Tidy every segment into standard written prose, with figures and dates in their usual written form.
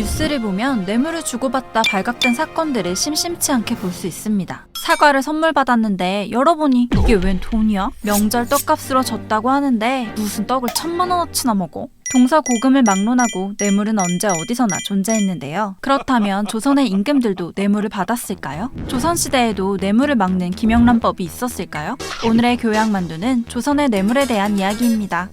뉴스를 보면 뇌물을 주고받다 발각된 사건들을 심심치 않게 볼 수 있습니다. 사과를 선물 받았는데 열어보니 이게 웬 돈이야? 명절 떡값으로 줬다고 하는데 무슨 떡을 1000만원어치나 먹어? 동서고금을 막론하고 뇌물은 언제 어디서나 존재했는데요. 그렇다면 조선의 임금들도 뇌물을 받았을까요? 조선시대에도 뇌물을 막는 김영란법이 있었을까요? 오늘의 교양만두는 조선의 뇌물에 대한 이야기입니다.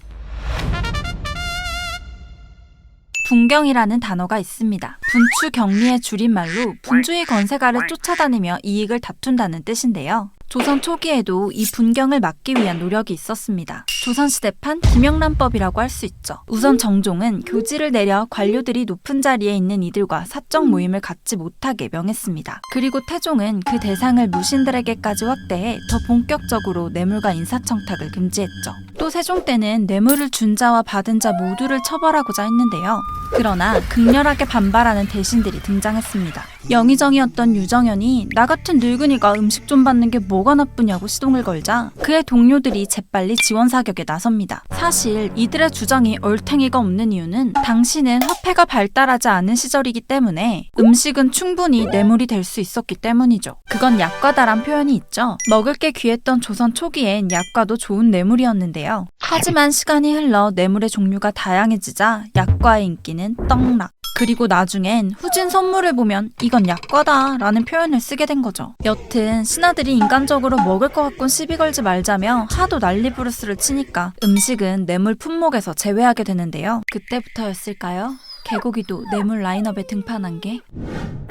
분경이라는 단어가 있습니다. 분추경리의 줄임말로 분주히 건세가를 쫓아다니며 이익을 다툰다는 뜻인데요. 조선 초기에도 이 분경을 막기 위한 노력이 있었습니다. 조선시대판 김영란법이라고 할 수 있죠. 우선 정종은 교지를 내려 관료들이 높은 자리에 있는 이들과 사적 모임을 갖지 못하게 명했습니다. 그리고 태종은 그 대상을 무신들에게까지 확대해 더 본격적으로 뇌물과 인사청탁을 금지했죠. 또 세종 때는 뇌물을 준 자와 받은 자 모두를 처벌하고자 했는데요. 그러나 극렬하게 반발하는 대신들이 등장했습니다. 영의정이었던 유정현이 나 같은 늙은이가 음식 좀 받는 게 뭐가 나쁘냐고 시동을 걸자 그의 동료들이 재빨리 지원 사격에 나섭니다. 사실 이들의 주장이 얼탱이가 없는 이유는 당시는 화폐가 발달하지 않은 시절이기 때문에 음식은 충분히 뇌물이 될 수 있었기 때문이죠. 그건 약과다란 표현이 있죠. 먹을 게 귀했던 조선 초기엔 약과도 좋은 뇌물이었는데요. 하지만 시간이 흘러 뇌물의 종류가 다양해지자 약과의 인기는 떡락. 그리고 나중엔 후진 선물을 보면 이건 약과다 라는 표현을 쓰게 된 거죠. 여튼 신하들이 인간적으로 먹을 것 같군 시비 걸지 말자며 하도 난리부르스를 치니까 음식은 뇌물 품목에서 제외하게 되는데요. 그때부터였을까요? 개고기도 뇌물 라인업에 등판한 게?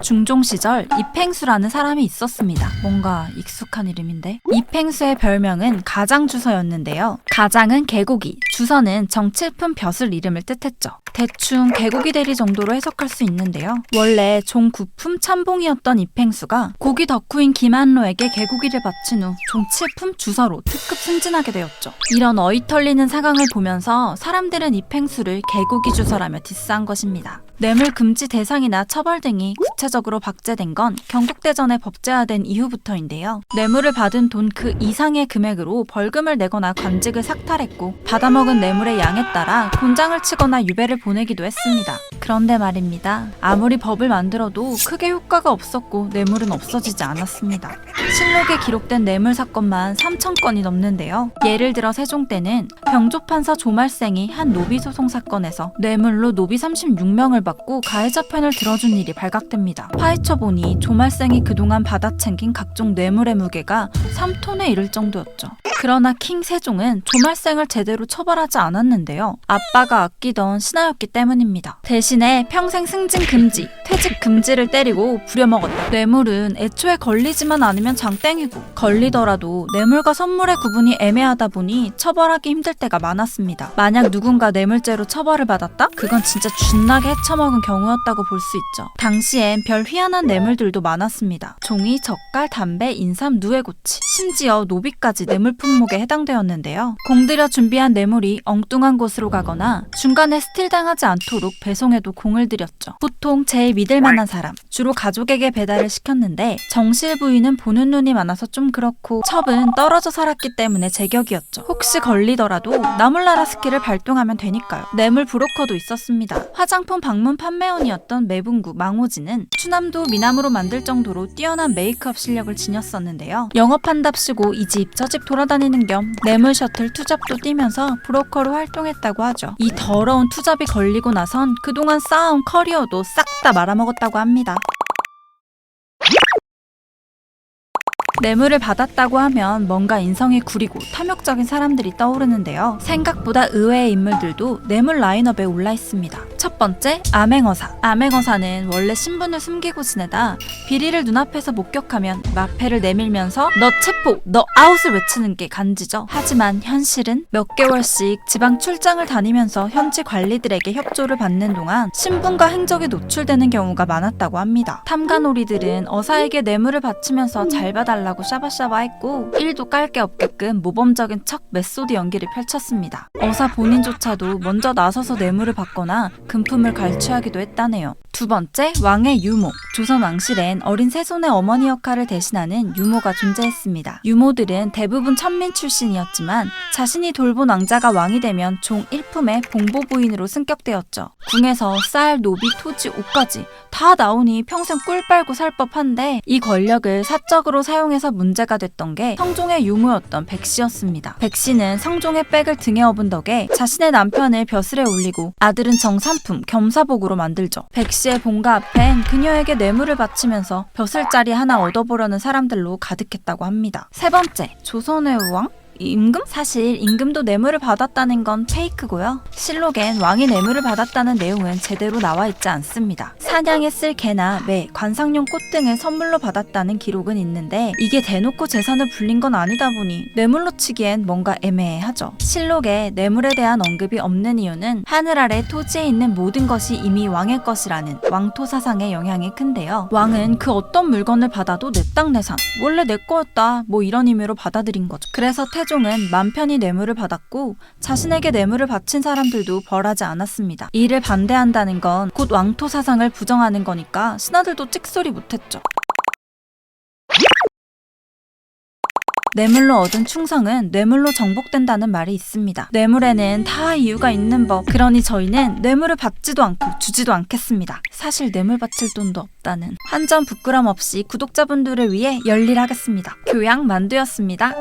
중종 시절 이팽수라는 사람이 있었습니다. 뭔가 익숙한 이름인데? 이팽수의 별명은 가장주서였는데요. 가장은 개고기, 주서는 정칠품 벼슬 이름을 뜻했죠. 대충 개고기 대리 정도로 해석할 수 있는데요. 원래 종구품 참봉이었던 이팽수가 고기 덕후인 김한로에게 개고기를 바친 후 종칠품 주서로 특급 승진하게 되었죠. 이런 어이털리는 상황을 보면서 사람들은 이팽수를 개고기 주서라며 디스한 것입니다. 뇌물 금지 대상이나 처벌 등이 구체적으로 박제된 건 경국대전에 법제화된 이후부터인데요. 뇌물을 받은 돈 그 이상의 금액으로 벌금을 내거나 관직을 삭탈했고 받아먹은 뇌물의 양에 따라 곤장을 치거나 유배를 보내기도 했습니다. 그런데 말입니다. 아무리 법을 만들어도 크게 효과가 없었고 뇌물은 없어지지 않았습니다. 실록에 기록된 뇌물 사건만 3000건이 넘는데요. 예를 들어 세종 때는 병조판사 조말생이 한 노비 소송 사건에서 뇌물로 노비 36명을 받고 가해자 편을 들어준 일이 발각됩니다. 파헤쳐보니 조말생이 그동안 받아챙긴 각종 뇌물의 무게가 3톤에 이를 정도였죠. 그러나 킹 세종은 조말생을 제대로 처벌하지 않았는데요. 아빠가 아끼던 신하였기 때문입니다. 대신에 평생 승진 금지, 퇴직 금지를 때리고 부려먹었다. 뇌물은 애초에 걸리지만 않으면 장땡이고 걸리더라도 뇌물과 선물의 구분이 애매하다 보니 처벌하기 힘들 때가 많았습니다. 만약 누군가 뇌물죄로 처벌을 받았다? 그건 진짜 쥐나게 헤쳐먹은 경우였다고 볼 수 있죠. 당시엔 별 희한한 뇌물들도 많았습니다. 종이, 젓갈, 담배, 인삼, 누에고치, 심지어 노비까지 뇌물 품목에 해당되었는데요. 공들여 준비한 뇌물이 엉뚱한 곳으로 가거나 중간에 스틸당하지 않도록 배송에도 공을 들였죠. 보통 제일 믿을 만한 사람, 주로 가족에게 배달을 시켰는데 정실 부위는 보는 눈이 많아서 좀 그렇고 첩은 떨어져 살았기 때문에 제격이었죠. 혹시 걸리더라도 나몰라라 스킬을 발동하면 되니까요. 뇌물 브로커도 있었습니다. 화장품 방문 판매원이었던 매분구 망오지는 추남도 미남으로 만들 정도로 뛰어난 메이크업 실력을 지녔었는데요. 영업한답시고 이 집 저 집 돌아다니는 겸 뇌물 셔틀 투잡도 뛰면서 브로커로 활동했다고 하죠. 이 더러운 투잡이 걸리고 나선 그동안 쌓아온 커리어도 싹 다 말아먹었다고 합니다. 뇌물을 받았다고 하면 뭔가 인성이 구리고 탐욕적인 사람들이 떠오르는데요. 생각보다 의외의 인물들도 뇌물 라인업에 올라 있습니다. 첫 번째, 암행어사. 암행어사는 원래 신분을 숨기고 지내다 비리를 눈앞에서 목격하면 마패를 내밀면서 너 체포, 너 아웃을 외치는 게 간지죠. 하지만 현실은 몇 개월씩 지방 출장을 다니면서 현지 관리들에게 협조를 받는 동안 신분과 행적이 노출되는 경우가 많았다고 합니다. 탐관오리들은 어사에게 뇌물을 바치면서 잘 봐달라고 샤바샤바 했고 1도 깔 게 없게끔 모범적인 척 메소드 연기를 펼쳤습니다. 어사 본인조차도 먼저 나서서 뇌물을 받거나 금품을 갈취하기도 했다네요. 두 번째, 왕의 유모. 조선 왕실엔 어린 세손의 어머니 역할을 대신하는 유모가 존재했습니다. 유모들은 대부분 천민 출신이었지만 자신이 돌본 왕자가 왕이 되면 종 1품의 봉보부인으로 승격되었죠. 궁에서 쌀, 노비, 토지, 옷까지 다 나오니 평생 꿀 빨고 살 법한데 이 권력을 사적으로 사용해서 문제가 됐던 게 성종의 유모였던 백씨였습니다. 백씨는 성종의 백을 등에 업은 덕에 자신의 남편을 벼슬에 올리고 아들은 정삼품 겸사복으로 만들죠. 백씨의 본가 앞엔 그녀에게 뇌물을 바치면서 벼슬자리 하나 얻어보려는 사람들로 가득했다고 합니다. 세 번째, 조선의 왕? 임금? 사실 임금도 뇌물을 받았다는 건 페이크고요. 실록엔 왕이 뇌물을 받았다는 내용은 제대로 나와 있지 않습니다. 사냥에 쓸 개나 매, 관상용 꽃 등을 선물로 받았다는 기록은 있는데 이게 대놓고 재산을 불린 건 아니다 보니 뇌물로 치기엔 뭔가 애매하죠. 실록에 뇌물에 대한 언급이 없는 이유는 하늘 아래 토지에 있는 모든 것이 이미 왕의 것이라는 왕토 사상의 영향이 큰데요. 왕은 그 어떤 물건을 받아도 내 땅 내 산, 원래 내 거였다 뭐 이런 의미로 받아들인 거죠. 그래서 태종은 맘 편히 뇌물을 받았고 자신에게 뇌물을 바친 사람들도 벌하지 않았습니다. 이를 반대한다는 건 곧 왕토 사상을 부정하는 거니까 신하들도 찍소리 못했죠. 뇌물로 얻은 충성은 뇌물로 정복된다는 말이 있습니다. 뇌물에는 다 이유가 있는 법. 그러니 저희는 뇌물을 받지도 않고 주지도 않겠습니다. 사실 뇌물 바칠 돈도 없다는. 한 점 부끄럼 없이 구독자분들을 위해 열일하겠습니다. 교양 만두였습니다.